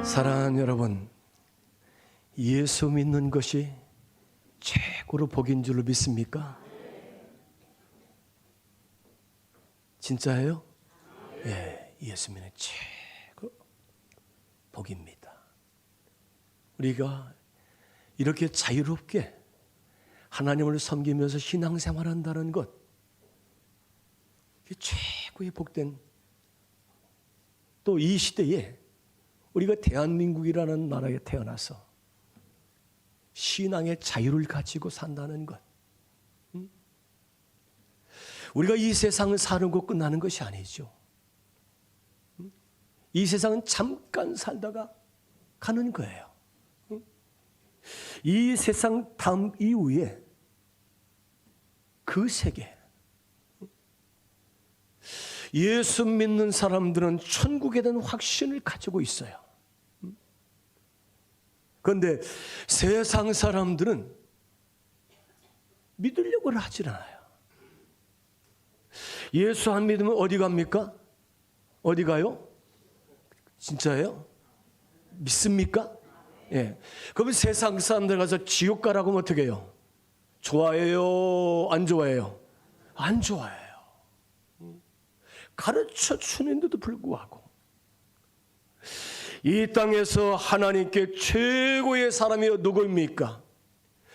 사랑하는 여러분, 예수 믿는 것이 최고로 복인 줄로 믿습니까? 진짜예요? 예, 예수 믿는 최고 복입니다. 우리가 이렇게 자유롭게 하나님을 섬기면서 신앙생활한다는 것, 이게 최고의 복된, 또 이 시대에 우리가 대한민국이라는 나라에 태어나서 신앙의 자유를 가지고 산다는 것, 우리가 이 세상을 사는 것 끝나는 것이 아니죠. 이 세상은 잠깐 살다가 가는 거예요. 이 세상 다음 이후에 그 세계, 예수 믿는 사람들은 천국에 대한 확신을 가지고 있어요. 그런데 세상 사람들은 믿으려고 하질 않아요. 예수 안 믿으면 어디 갑니까? 어디 가요? 진짜예요? 믿습니까? 예. 그러면 세상 사람들 가서 지옥 가라고 하면 어떻게 해요? 좋아해요? 안 좋아해요? 안 좋아해요. 가르쳐 주는데도 불구하고 이 땅에서 하나님께 최고의 사람이 누구입니까?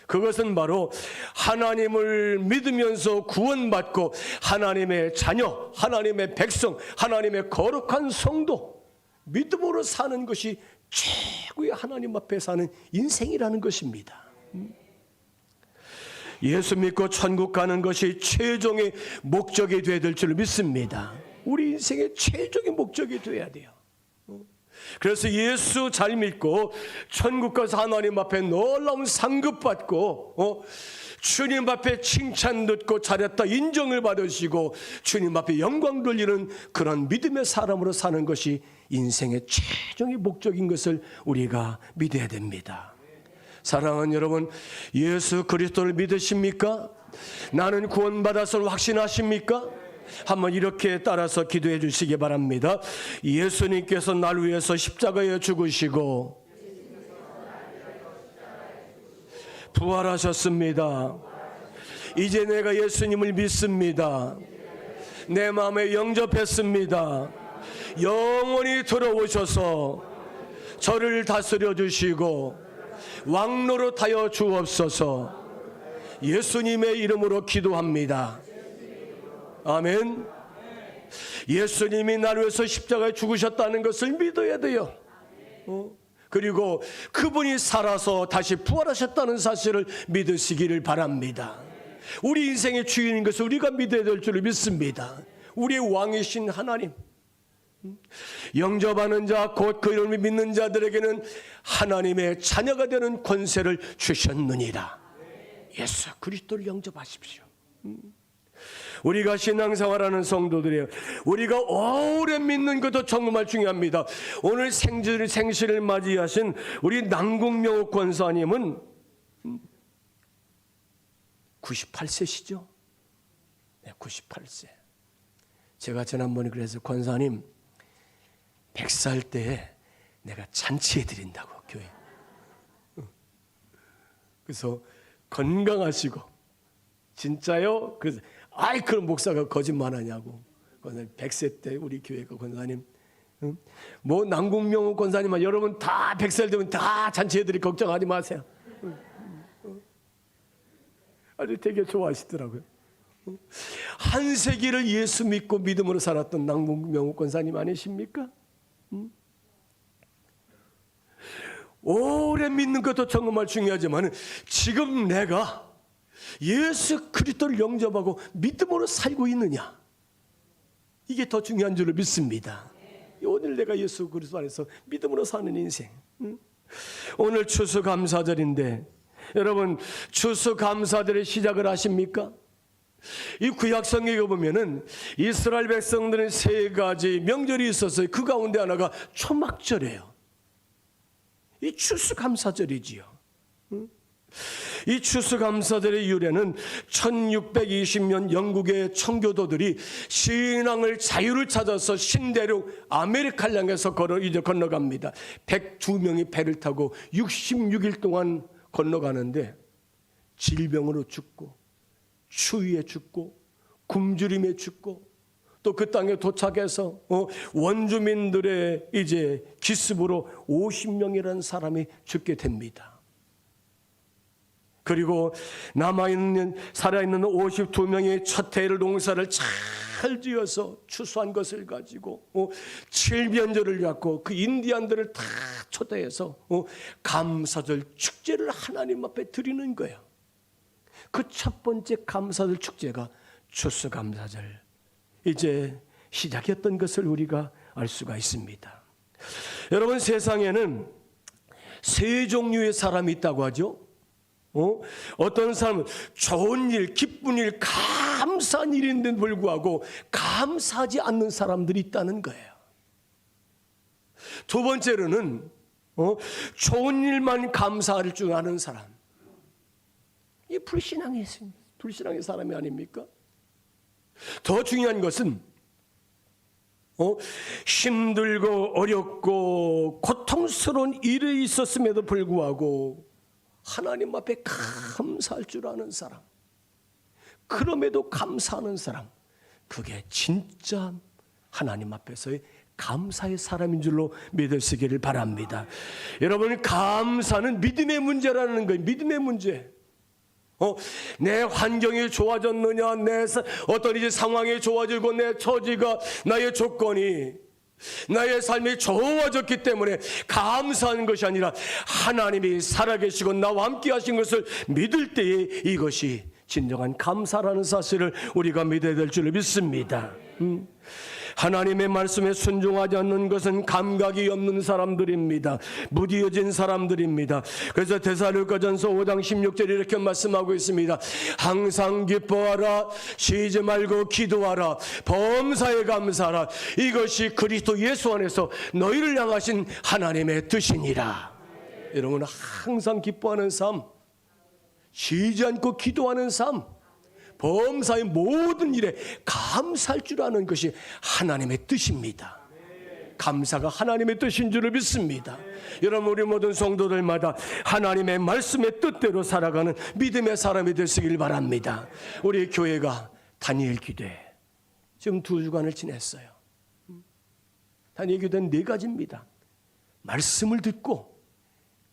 그것은 바로 하나님을 믿으면서 구원받고 하나님의 자녀, 하나님의 백성, 하나님의 거룩한 성도, 믿음으로 사는 것이 최고의 하나님 앞에 사는 인생이라는 것입니다. 예수 믿고 천국 가는 것이 최종의 목적이 되어야 될 줄 믿습니다. 우리 인생의 최종의 목적이 되어야 돼요. 그래서 예수 잘 믿고 천국 가서 하나님 앞에 놀라운 상급 받고 주님 앞에 칭찬 듣고 잘했다 인정을 받으시고 주님 앞에 영광 돌리는 그런 믿음의 사람으로 사는 것이 인생의 최종의 목적인 것을 우리가 믿어야 됩니다. 사랑하는 여러분, 예수 그리스도를 믿으십니까? 나는 구원받았을 확신하십니까? 한번 이렇게 따라서 기도해 주시기 바랍니다. 예수님께서 날 위해서 십자가에 죽으시고 부활하셨습니다. 이제 내가 예수님을 믿습니다. 내 마음에 영접했습니다. 영원히 들어오셔서 저를 다스려 주시고 왕노릇하여 주옵소서. 예수님의 이름으로 기도합니다. 아멘. 예수님이 나를 위해서 십자가에 죽으셨다는 것을 믿어야 돼요. 그리고 그분이 살아서 다시 부활하셨다는 사실을 믿으시기를 바랍니다. 우리 인생의 주인인 것을 우리가 믿어야 될 줄 믿습니다. 우리의 왕이신 하나님, 영접하는 자, 곧 그 이름을 믿는 자들에게는 하나님의 자녀가 되는 권세를 주셨느니라. 예수 그리스도를 영접하십시오. 우리가 신앙생활하는 성도들이에요. 우리가 오래 믿는 것도 정말 중요합니다. 오늘 생시를 맞이하신 우리 남궁명옥 권사님은 98세시죠? 네, 98세. 제가 지난번에 그래서 권사님 100살 때에 내가 잔치해 드린다고 교회. 그래서 건강하시고 진짜요? 그래서 그런 목사가 거짓말하냐고. 100세 때 우리 교회가 권사님, 뭐 남궁명옥 권사님, 여러분 다 100살 되면 다 잔치해드리 걱정하지 마세요. 아주 되게 좋아하시더라고요. 한 세기를 예수 믿고 믿음으로 살았던 남궁명옥 권사님 아니십니까? 오래 믿는 것도 정말 중요하지만 지금 내가 예수 그리스도를 영접하고 믿음으로 살고 있느냐, 이게 더 중요한 줄을 믿습니다. 오늘 내가 예수 그리스도 안에서 믿음으로 사는 인생. 오늘 추수감사절인데 여러분, 추수감사절의 시작을 아십니까? 이 구약성경에 보면은 이스라엘 백성들은 세 가지 명절이 있었어요. 그 가운데 하나가 초막절이에요. 이 추수감사절이지요. 이 추수감사절의 유래는 1620년 영국의 청교도들이 신앙을 자유를 찾아서 신대륙 아메리카를 향해서 건너갑니다. 102명이 배를 타고 66일 동안 건너가는데 질병으로 죽고 추위에 죽고 굶주림에 죽고 또 그 땅에 도착해서 원주민들의 이제 기습으로 50명이라는 사람이 죽게 됩니다. 그리고 살아있는 52명의 첫 해를 농사를 잘 지어서 추수한 것을 가지고 칠면조를 갖고 그 인디안들을 다 초대해서 감사절 축제를 하나님 앞에 드리는 거예요. 그 첫 번째 감사절 축제가 추수감사절 이제 시작했던 것을 우리가 알 수가 있습니다. 여러분, 세상에는 세 종류의 사람이 있다고 하죠. 어떤 사람은 좋은 일, 기쁜 일, 감사한 일인데도 불구하고 감사하지 않는 사람들이 있다는 거예요. 두 번째로는 좋은 일만 감사할 줄 아는 사람. 이 불신앙의 사람이 아닙니까? 더 중요한 것은 힘들고 어렵고 고통스러운 일이 있었음에도 불구하고 하나님 앞에 감사할 줄 아는 사람, 그럼에도 감사하는 사람, 그게 진짜 하나님 앞에서의 감사의 사람인 줄로 믿으시기를 바랍니다. 여러분, 감사는 믿음의 문제라는 거예요. 믿음의 문제. 내 환경이 좋아졌느냐, 내 어떤 이제 상황이 좋아지고 내 처지가, 나의 조건이, 나의 삶이 좋아졌기 때문에 감사하는 것이 아니라 하나님이 살아계시고 나와 함께 하신 것을 믿을 때에 이것이 진정한 감사라는 사실을 우리가 믿어야 될 줄 믿습니다. 하나님의 말씀에 순종하지 않는 것은 감각이 없는 사람들입니다. 무디어진 사람들입니다. 그래서 데살로니가전서 5장 16절 이렇게 말씀하고 있습니다. 항상 기뻐하라, 쉬지 말고 기도하라, 범사에 감사하라. 이것이 그리스도 예수 안에서 너희를 향하신 하나님의 뜻이니라. 여러분, 항상 기뻐하는 삶, 쉬지 않고 기도하는 삶, 범사의 모든 일에 감사할 줄 아는 것이 하나님의 뜻입니다. 감사가 하나님의 뜻인 줄을 믿습니다. 여러분, 우리 모든 성도들마다 하나님의 말씀의 뜻대로 살아가는 믿음의 사람이 되시길 바랍니다. 우리 교회가 다니엘 기도회 지금 2주간을 지냈어요. 다니엘 기도회는 4가지입니다. 말씀을 듣고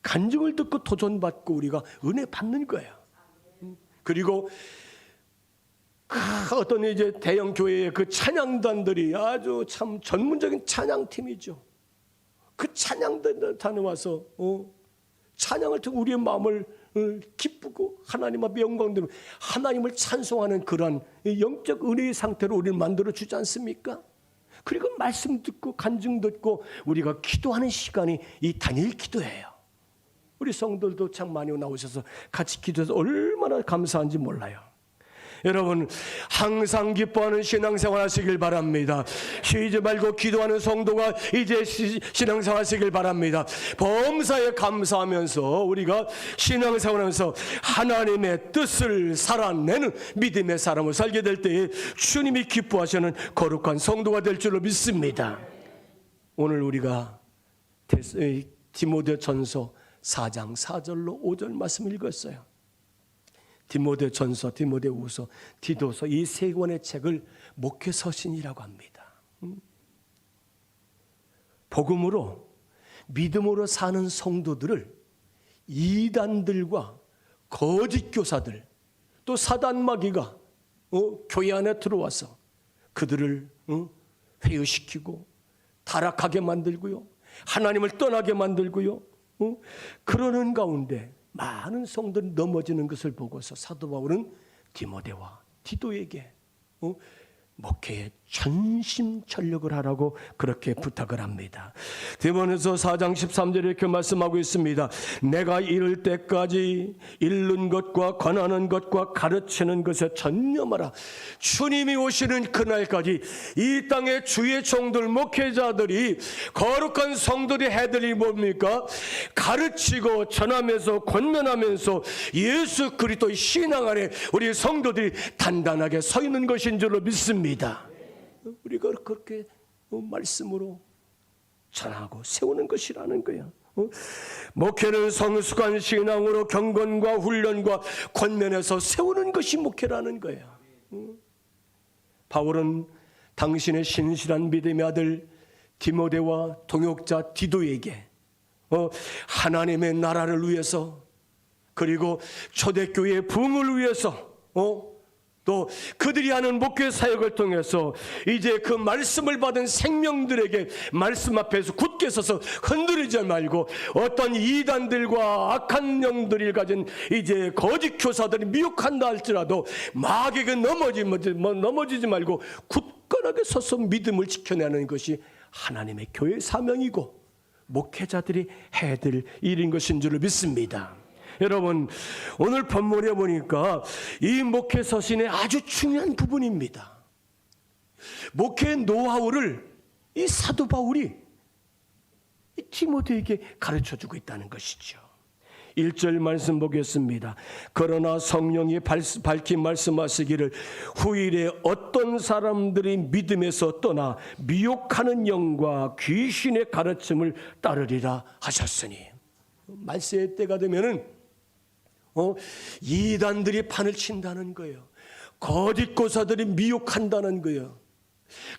간증을 듣고 도전받고 우리가 은혜 받는 거예요. 그리고 어떤 이제 대형 교회의 그 찬양단들이 아주 참 전문적인 찬양팀이죠. 그 찬양단들 다녀와서 찬양을 통해 우리의 마음을 기쁘고 하나님 앞에 영광 드리고 하나님을 찬송하는 그러한 영적 은혜의 상태로 우리를 만들어 주지 않습니까? 그리고 말씀 듣고 간증 듣고 우리가 기도하는 시간이 이 다니엘 기도예요. 우리 성도들도 참 많이 나오셔서 같이 기도해서 얼마나 감사한지 몰라요. 여러분, 항상 기뻐하는 신앙생활 하시길 바랍니다. 쉬지 말고 기도하는 성도가 이제 신앙생활 하시길 바랍니다. 범사에 감사하면서 우리가 신앙생활하면서 하나님의 뜻을 살아내는 믿음의 사람을 살게 될 때에 주님이 기뻐하시는 거룩한 성도가 될 줄로 믿습니다. 오늘 우리가 디모데전서 4장 4절로 5절 말씀 읽었어요. 디모데전서, 디모데후서, 디도서 이 3권의 책을 목회서신이라고 합니다. 복음으로 믿음으로 사는 성도들을 이단들과 거짓 교사들 또 사단마귀가 교회 안에 들어와서 그들을 회유시키고 타락하게 만들고요, 하나님을 떠나게 만들고요, 그러는 가운데 많은 성도들이 넘어지는 것을 보고서 사도 바울은 디모데와 디도에게 목회의 전심전력을 하라고 그렇게 부탁을 합니다. 디모데전서 4장 13절에 이렇게 말씀하고 있습니다. 내가 이를 때까지 읽는 것과 권하는 것과 가르치는 것에 전념하라. 주님이 오시는 그날까지 이 땅의 주의 종들 목회자들이 거룩한 성들이 해드릴 일이 뭡니까? 가르치고 전하면서 권면하면서 예수 그리스도의 신앙 안에 우리 성도들이 단단하게 서 있는 것인 줄로 믿습니다. 우리가 그렇게 말씀으로 전하고 세우는 것이라는 거야. 목회는 성숙한 신앙으로 경건과 훈련과 권면에서 세우는 것이 목회라는 거야. 바울은 당신의 신실한 믿음의 아들 디모데와 동역자 디도에게 하나님의 나라를 위해서, 그리고 초대교회의 부흥을 위해서, 또 그들이 하는 목회 사역을 통해서 이제 그 말씀을 받은 생명들에게 말씀 앞에서 굳게 서서 흔들리지 말고, 어떤 이단들과 악한 영들이 가진 이제 거짓 교사들이 미혹한다 할지라도 마귀에게 넘어지지 말고 굳건하게 서서 믿음을 지켜내는 것이 하나님의 교회 사명이고 목회자들이 해야 될 일인 것인 줄 믿습니다. 여러분, 오늘 본문에 보니까 이 목회 서신의 아주 중요한 부분입니다. 목회 노하우를 이 사도 바울이 이 디모데에게 가르쳐주고 있다는 것이죠. 1절 말씀 보겠습니다. 그러나 성령이 밝히 말씀하시기를 후일에 어떤 사람들이 믿음에서 떠나 미혹하는 영과 귀신의 가르침을 따르리라 하셨으니, 말세의 때가 되면은 이단들이 판을 친다는 거예요. 거짓 교사들이 미혹한다는 거예요.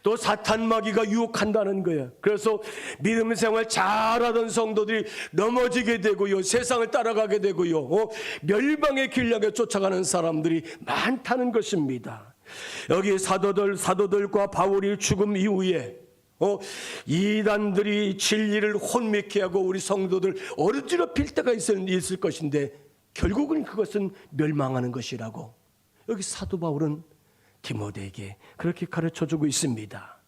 또 사탄 마귀가 유혹한다는 거예요. 그래서 믿음 생활 잘하던 성도들이 넘어지게 되고요, 세상을 따라가게 되고요, 멸망의 길 향해 쫓아가는 사람들이 많다는 것입니다. 여기 사도들과 바울이 죽음 이후에 이단들이 진리를 혼미케 하고 우리 성도들 어지럽힐 때가 있을 것인데, 결국은 그것은 멸망하는 것이라고 여기 사도 바울은 디모데에게 그렇게 가르쳐주고 있습니다.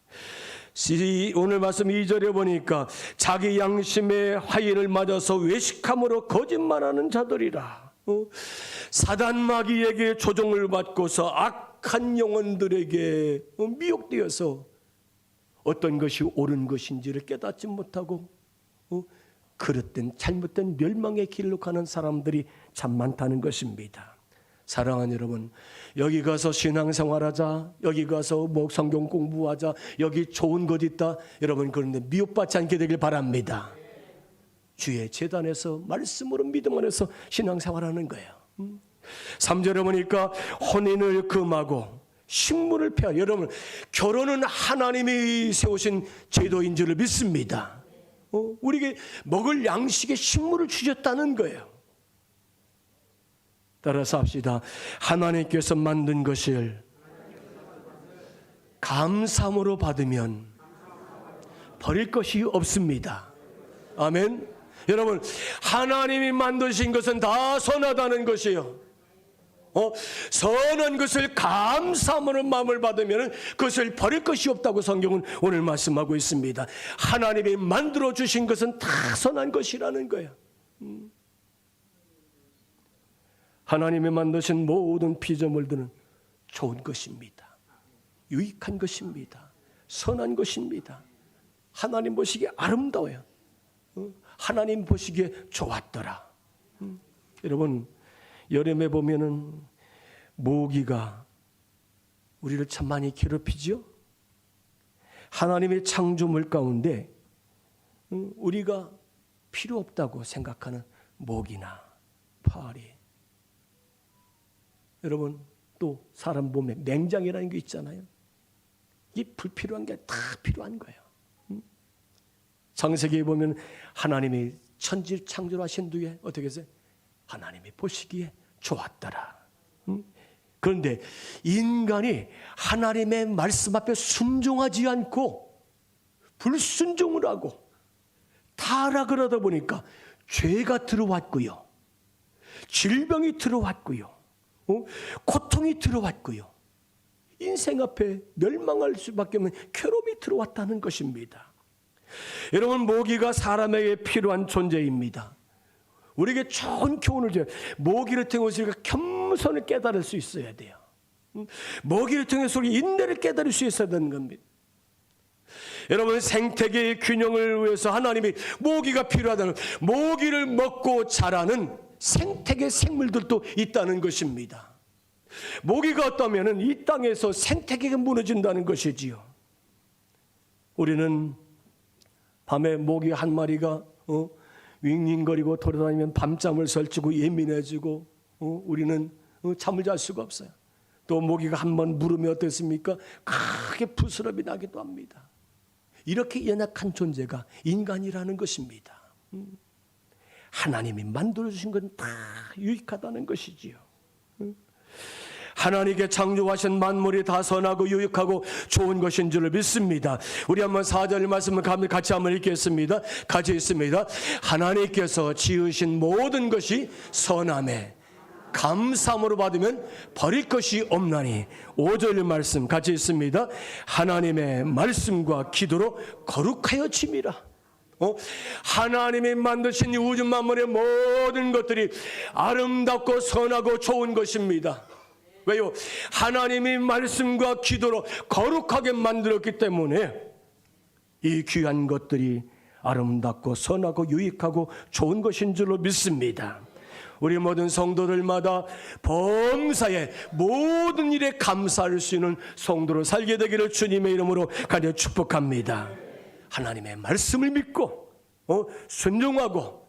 오늘 말씀 2절에 보니까 자기 양심의 화인을 맞아서 외식함으로 거짓말하는 자들이라. 사단 마귀에게 조종을 받고서 악한 영혼들에게 미혹되어서 어떤 것이 옳은 것인지를 깨닫지 못하고 그릇된 잘못된 멸망의 길로 가는 사람들이 참 많다는 것입니다. 사랑하는 여러분, 여기 가서 신앙생활하자, 여기 가서 성경 공부하자, 여기 좋은 것 있다, 여러분 그런데 미혹받지 않게 되길 바랍니다. 주의 제단에서 말씀으로 믿음 안에서 신앙생활하는 거예요. 3절에 보니까 혼인을 금하고 식물을 폐하여, 여러분 결혼은 하나님이 세우신 제도인 줄을 믿습니다. 우리에게 먹을 양식의 식물을 주셨다는 거예요. 따라서 합시다. 하나님께서 만든 것을 감사함으로 받으면 버릴 것이 없습니다. 아멘. 여러분, 하나님이 만드신 것은 다 선하다는 것이에요. 선한 것을 감사함으로 마음을 받으면 그것을 버릴 것이 없다고 성경은 오늘 말씀하고 있습니다. 하나님이 만들어 주신 것은 다 선한 것이라는 거예요. 하나님이 만드신 모든 피조물들은 좋은 것입니다. 유익한 것입니다. 선한 것입니다. 하나님 보시기에 아름다워요. 하나님 보시기에 좋았더라. 여러분, 여름에 보면은 모기가 우리를 참 많이 괴롭히죠. 하나님의 창조물 가운데 우리가 필요 없다고 생각하는 모기나 파리, 여러분 또 사람 몸에 맹장이라는 게 있잖아요. 이 불필요한 게 다 필요한 거예요. 창세기에 보면 하나님이 천지 창조하신 뒤에 어떻게 했어요? 하나님이 보시기에 좋았더라. 그런데 인간이 하나님의 말씀 앞에 순종하지 않고 불순종을 하고 타락을 하다 보니까 죄가 들어왔고요, 질병이 들어왔고요, 고통이 들어왔고요. 인생 앞에 멸망할 수밖에 없는 괴로움이 들어왔다는 것입니다. 여러분, 모기가 사람에게 필요한 존재입니다. 우리에게 좋은 교훈을 줘요. 모기를 통해서 우리가 겸손을 깨달을 수 있어야 돼요. 모기를 통해서 우리 인내를 깨달을 수 있어야 되는 겁니다. 여러분, 생태계의 균형을 위해서 하나님이 모기가 필요하다는, 모기를 먹고 자라는 생태계 생물들도 있다는 것입니다. 모기가 없다면 이 땅에서 생태계가 무너진다는 것이지요. 우리는 밤에 모기 한 마리가 윙윙거리고 돌아다니면 밤잠을 설치고 예민해지고 우리는 잠을 잘 수가 없어요. 또 모기가 한번 물으면 어떻습니까? 크게 부스럼이 나기도 합니다. 이렇게 연약한 존재가 인간이라는 것입니다. 하나님이 만들어주신 건 다 유익하다는 것이지요. 하나님께 창조하신 만물이 다 선하고 유익하고 좋은 것인 줄을 믿습니다. 우리 한번 4절 말씀을 같이 한번 읽겠습니다. 같이 있습니다. 하나님께서 지으신 모든 것이 선하매 감사함으로 받으면 버릴 것이 없나니. 5절 말씀 같이 있습니다. 하나님의 말씀과 기도로 거룩하여 짐이라. 하나님이 만드신 이 우주 만물의 모든 것들이 아름답고 선하고 좋은 것입니다. 왜요? 하나님이 말씀과 기도로 거룩하게 만들었기 때문에 이 귀한 것들이 아름답고 선하고 유익하고 좋은 것인 줄로 믿습니다. 우리 모든 성도들마다 범사에 모든 일에 감사할 수 있는 성도로 살게 되기를 주님의 이름으로 간절히 축복합니다. 하나님의 말씀을 믿고 순종하고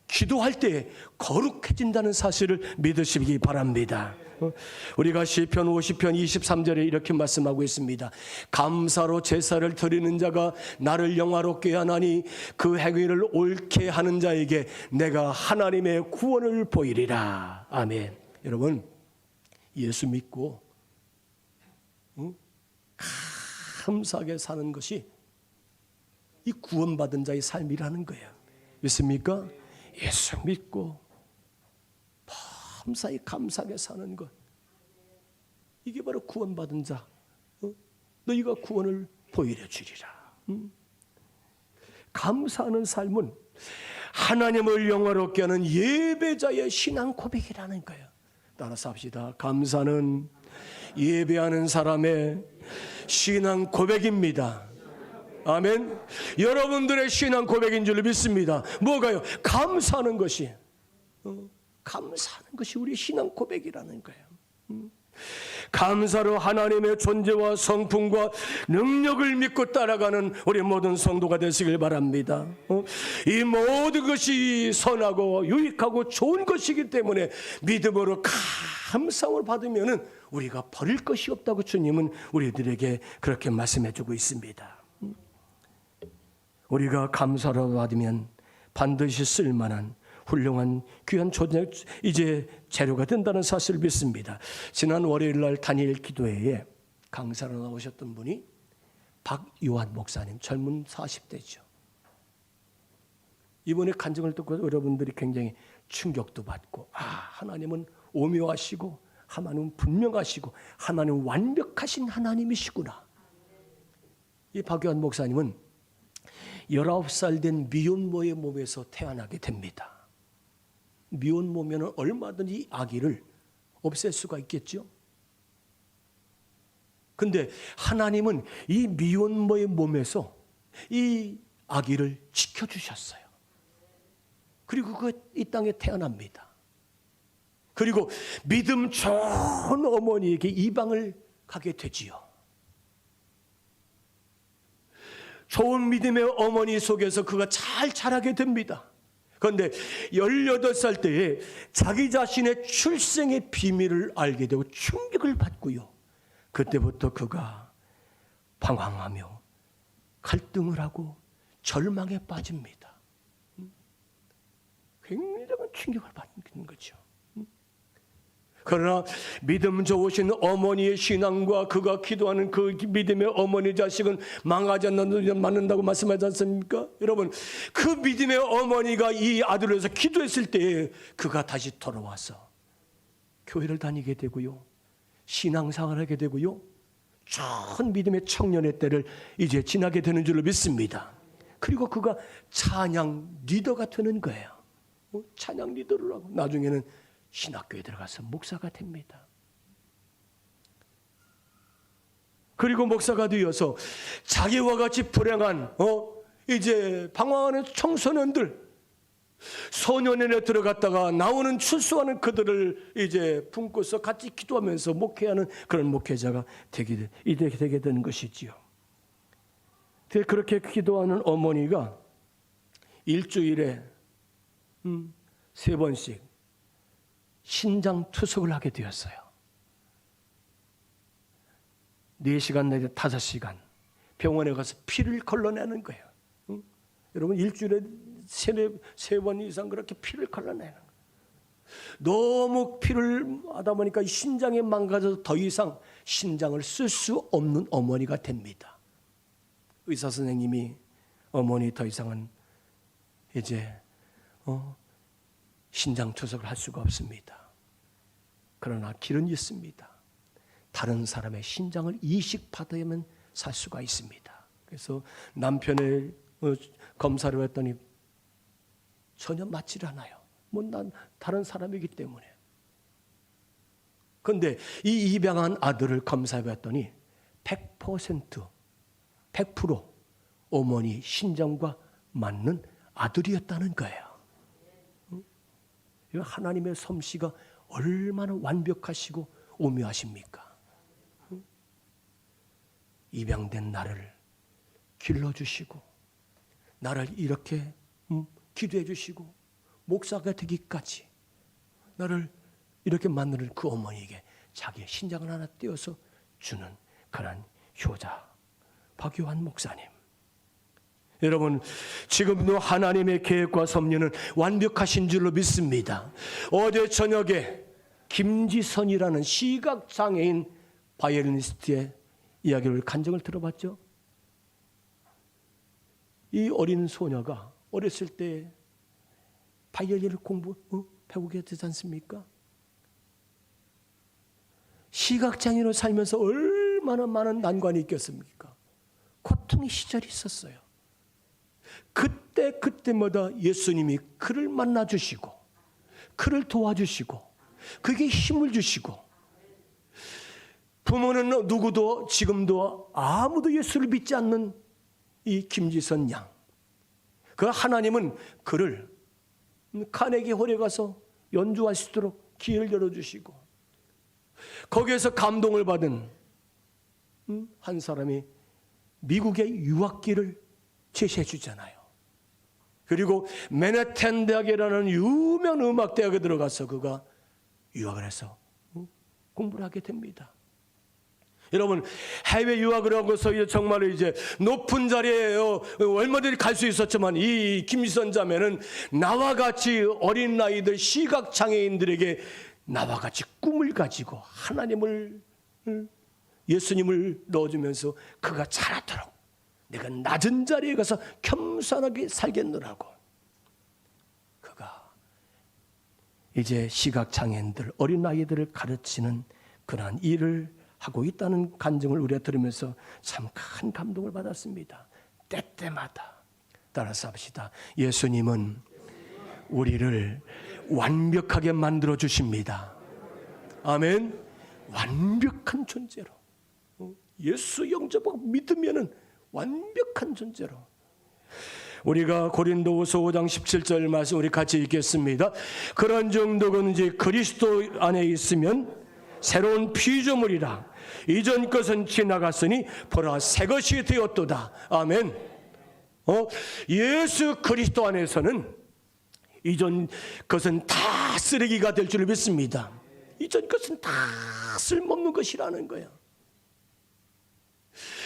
기도할 때 거룩해진다는 사실을 믿으시기 바랍니다. 우리가 시편 50편 23절에 이렇게 말씀하고 있습니다. 감사로 제사를 드리는 자가 나를 영화롭게 하나니 그 행위를 옳게 하는 자에게 내가 하나님의 구원을 보이리라. 아멘. 여러분, 예수 믿고 감사하게 사는 것이 이 구원받은 자의 삶이라는 거예요. 믿습니까? 예수 믿고 범사에 감사하게 사는 것, 이게 바로 구원받은 자. 너희가 구원을 보이려 주리라. 감사하는 삶은 하나님을 영화롭게 하는 예배자의 신앙 고백이라는 거예요. 따라서 합시다. 감사는 예배하는 사람의 신앙 고백입니다. 아멘. 여러분들의 신앙 고백인 줄 믿습니다. 뭐가요? 감사하는 것이, 감사하는 것이 우리의 신앙 고백이라는 거예요. 감사로 하나님의 존재와 성품과 능력을 믿고 따라가는 우리 모든 성도가 되시길 바랍니다. 이 모든 것이 선하고 유익하고 좋은 것이기 때문에 믿음으로 감사함을 받으면 우리가 버릴 것이 없다고 주님은 우리들에게 그렇게 말씀해 주고 있습니다. 우리가 감사로 받으면 반드시 쓸만한 훌륭한 귀한 존재, 이제 재료가 된다는 사실을 믿습니다. 지난 월요일 날 다니엘 기도회에 강사로 나오셨던 분이 박요한 목사님, 젊은 40대죠. 이번에 간증을 듣고 여러분들이 굉장히 충격도 받고, 하나님은 오묘하시고 하나님은 분명하시고 하나님은 완벽하신 하나님이시구나. 이 박요한 목사님은 19살 된 미혼모의 몸에서 태어나게 됩니다. 미혼모면 얼마든지 아기를 없앨 수가 있겠죠. 근데 하나님은 이 미혼모의 몸에서 이 아기를 지켜주셨어요. 그리고 이 땅에 태어납니다. 그리고 믿음 좋은 어머니에게 이방을 가게 되지요. 좋은 믿음의 어머니 속에서 그가 잘 자라게 됩니다. 그런데 18살 때에 자기 자신의 출생의 비밀을 알게 되고 충격을 받고요. 그때부터 그가 방황하며 갈등을 하고 절망에 빠집니다. 굉장한 충격을 받는 거죠. 그러나 믿음 좋으신 어머니의 신앙과 그가 기도하는 그 믿음의 어머니 자식은 망하지 않는다고 말씀하지 않습니까? 여러분, 그 믿음의 어머니가 이 아들을 위해서 기도했을 때 그가 다시 돌아와서 교회를 다니게 되고요, 신앙생활을 하게 되고요, 좋은 믿음의 청년의 때를 이제 지나게 되는 줄로 믿습니다. 그리고 그가 찬양 리더가 되는 거예요. 찬양 리더를 하고 나중에는 신학교에 들어가서 목사가 됩니다. 그리고 목사가 되어서 자기와 같이 불행한 이제 방황하는 청소년들, 소년원에 들어갔다가 나오는 출소하는 그들을 이제 품고서 같이 기도하면서 목회하는 그런 목회자가 되게 되는 것이지요. 그렇게 기도하는 어머니가 일주일에 3번씩 신장 투석을 하게 되었어요. 4시간 내지 5시간 병원에 가서 피를 걸러내는 거예요. 여러분 일주일에 3번 이상 그렇게 피를 걸러내는 거예요. 너무 피를 하다 보니까 신장이 망가져서 더 이상 신장을 쓸 수 없는 어머니가 됩니다. 의사 선생님이 어머니 더 이상은 이제 신장 투석을 할 수가 없습니다. 그러나 길은 있습니다. 다른 사람의 신장을 이식받으면 살 수가 있습니다. 그래서 남편의 검사를 했더니 전혀 맞질 않아요. 난 다른 사람이기 때문에. 그런데 이 입양한 아들을 검사해 봤더니 100% 어머니 신장과 맞는 아들이었다는 거예요. 하나님의 솜씨가 얼마나 완벽하시고 오묘하십니까? 입양된 나를 길러주시고 나를 이렇게 기도해 주시고 목사가 되기까지 나를 이렇게 만드는 그 어머니에게 자기의 신장을 하나 떼어서 주는 그런 효자 박요한 목사님. 여러분 지금도 하나님의 계획과 섭리는 완벽하신 줄로 믿습니다. 어제 저녁에 김지선이라는 시각장애인 바이올리니스트의 이야기를 간증을 들어봤죠. 이 어린 소녀가 어렸을 때 바이올린을 배우게 되지 않습니까? 시각장애인으로 살면서 얼마나 많은 난관이 있겠습니까? 고통의 시절이 있었어요. 그때마다 예수님이 그를 만나주시고 그를 도와주시고 그에게 힘을 주시고, 부모는 누구도 지금도 아무도 예수를 믿지 않는 이 김지선 양, 그 하나님은 그를 카네기 홀에 가서 연주할 수 있도록 기회를 열어주시고, 거기에서 감동을 받은 한 사람이 미국의 유학길을 제시해 주잖아요. 그리고 맨해튼 대학이라는 유명한 음악대학에 들어가서 그가 유학을 해서 공부를 하게 됩니다. 여러분, 해외 유학을 하고서 정말 이제 높은 자리에 얼마든지 갈 수 있었지만 이 김지선 자매는 나와 같이 어린 아이들 시각장애인들에게 나와 같이 꿈을 가지고 하나님을, 예수님을 넣어주면서 그가 자라도록 내가 낮은 자리에 가서 겸손하게 살겠노라고, 그가 이제 시각장애인들, 어린 아이들을 가르치는 그러한 일을 하고 있다는 간증을 우리가 들으면서 참 큰 감동을 받았습니다. 때때마다 따라서 합시다. 예수님은 우리를 완벽하게 만들어 주십니다. 아멘. 완벽한 존재로, 예수 영접하고 믿으면은 완벽한 존재로. 우리가 고린도후서 5장 17절 말씀 우리 같이 읽겠습니다. 그런즉 누구든지 그리스도 안에 있으면 새로운 피조물이라, 이전 것은 지나갔으니 보라 새 것이 되었도다. 아멘. 예수 그리스도 안에서는 이전 것은 다 쓰레기가 될 줄 믿습니다. 이전 것은 다 쓸모없는 것이라는 거야.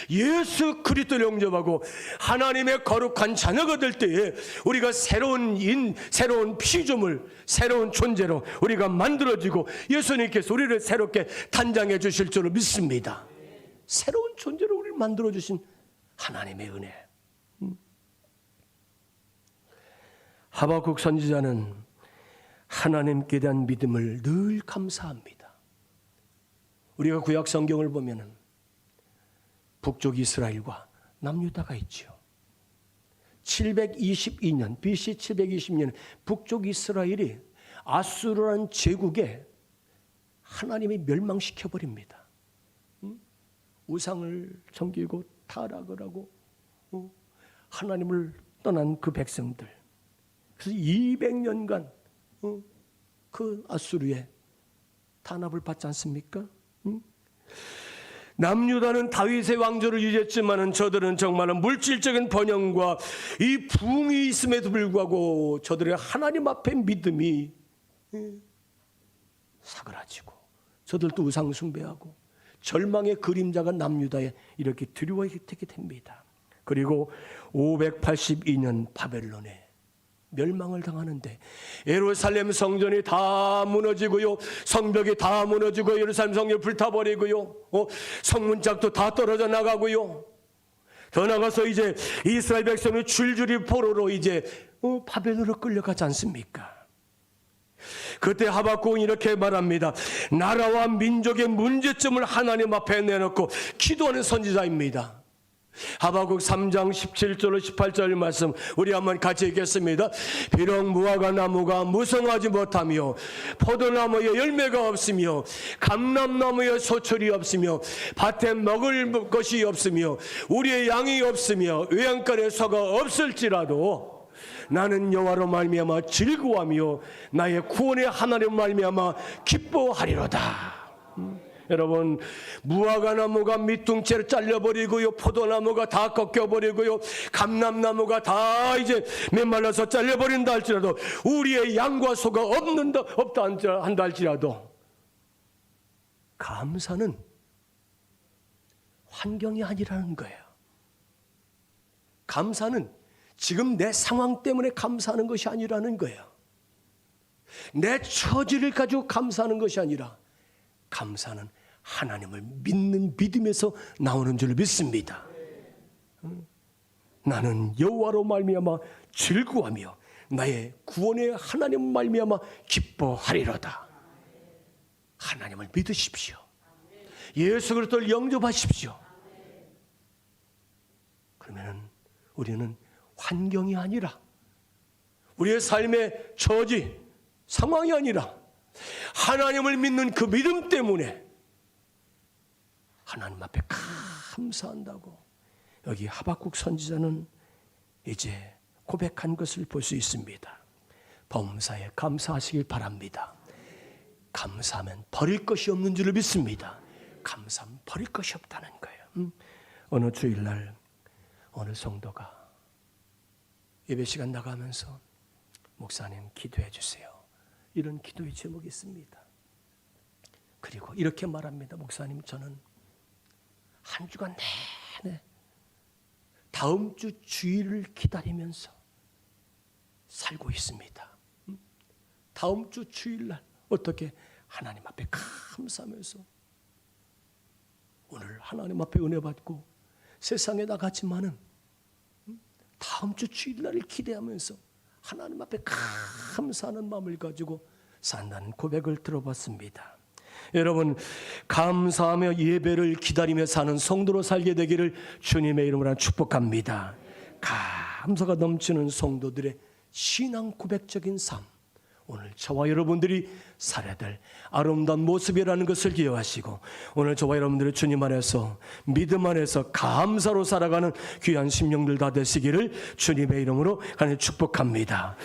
예수 그리스도를 영접하고 하나님의 거룩한 자녀가 될 때에 우리가 새로운 피조물, 새로운 존재로 우리가 만들어지고 예수님께서 우리를 새롭게 단장해 주실 줄 믿습니다. 새로운 존재로 우리를 만들어 주신 하나님의 은혜. 하박국 선지자는 하나님께 대한 믿음을 늘 감사합니다. 우리가 구약 성경을 보면은 북쪽 이스라엘과 남유다가 있죠. 722년 BC 720년 북쪽 이스라엘이 아수르라는 제국에 하나님이 멸망시켜 버립니다. 우상을 섬기고 타락을 하고 하나님을 떠난 그 백성들. 그래서 200년간 그 아수르의 탄압을 받지 않습니까? 남유다는 다윗의 왕조를 유지했지만은 저들은 정말 물질적인 번영과 이 부흥이 있음에도 불구하고 저들의 하나님 앞에 믿음이 사그라지고 저들도 우상 숭배하고 절망의 그림자가 남유다에 이렇게 두려워하게 됩니다. 그리고 582년 바벨론에 멸망을 당하는데 예루살렘 성전이 다 무너지고요, 성벽이 다 무너지고 예루살렘 성전이 불타버리고요, 성문짝도 다 떨어져 나가고요. 더 나가서 이제 이스라엘 백성이 줄줄이 포로로 이제 바벨론으로 끌려가지 않습니까? 그때 하박국은 이렇게 말합니다. 나라와 민족의 문제점을 하나님 앞에 내놓고 기도하는 선지자입니다. 하박국 3장 17절로 18절 말씀 우리 한번 같이 읽겠습니다. 비록 무화과 나무가 무성하지 못하며 포도나무에 열매가 없으며 감람나무에 소철이 없으며 밭에 먹을 것이 없으며 우리의 양이 없으며 외양간에 소가 없을지라도 나는 여호와로 말미암아 즐거워하며 나의 구원의 하나님 말미암아 기뻐하리로다. 여러분, 무화과 나무가 밑둥째로 잘려버리고요, 포도나무가 다 꺾여버리고요, 감람나무가 다 이제 메말라서 잘려버린다 할지라도 우리의 양과 소가 없다 한다 할지라도 감사는 환경이 아니라는 거예요. 감사는 지금 내 상황 때문에 감사하는 것이 아니라는 거예요. 내 처지를 가지고 감사하는 것이 아니라 감사는 하나님을 믿는 믿음에서 나오는 줄 믿습니다. 나는 여호와로 말미암아 즐거워하며 나의 구원의 하나님 말미암아 기뻐하리로다. 하나님을 믿으십시오. 예수 그리스도를 영접하십시오. 그러면은 우리는 환경이 아니라 우리의 삶의 처지, 상황이 아니라 하나님을 믿는 그 믿음 때문에 하나님 앞에 감사한다고 여기 하박국 선지자는 이제 고백한 것을 볼 수 있습니다. 범사에 감사하시길 바랍니다. 감사하면 버릴 것이 없는 줄을 믿습니다. 감사하면 버릴 것이 없다는 거예요. 어느 주일날 어느 성도가 예배 시간 나가면서 목사님 기도해 주세요, 이런 기도의 제목이 있습니다. 그리고 이렇게 말합니다. 목사님, 저는 한 주간 내내 다음 주 주일을 기다리면서 살고 있습니다. 다음 주 주일날 어떻게 하나님 앞에 감사하면서 오늘 하나님 앞에 은혜 받고 세상에 나가지만은 다음 주 주일날을 기대하면서 하나님 앞에 감사하는 마음을 가지고 산다는 고백을 들어봤습니다. 여러분, 감사하며 예배를 기다리며 사는 성도로 살게 되기를 주님의 이름으로 축복합니다. 감사가 넘치는 성도들의 신앙 고백적인 삶, 오늘 저와 여러분들이 살아야 될 아름다운 모습이라는 것을 기억하시고 오늘 저와 여러분들의 주님 안에서 믿음 안에서 감사로 살아가는 귀한 심령들 다 되시기를 주님의 이름으로 간절히 축복합니다.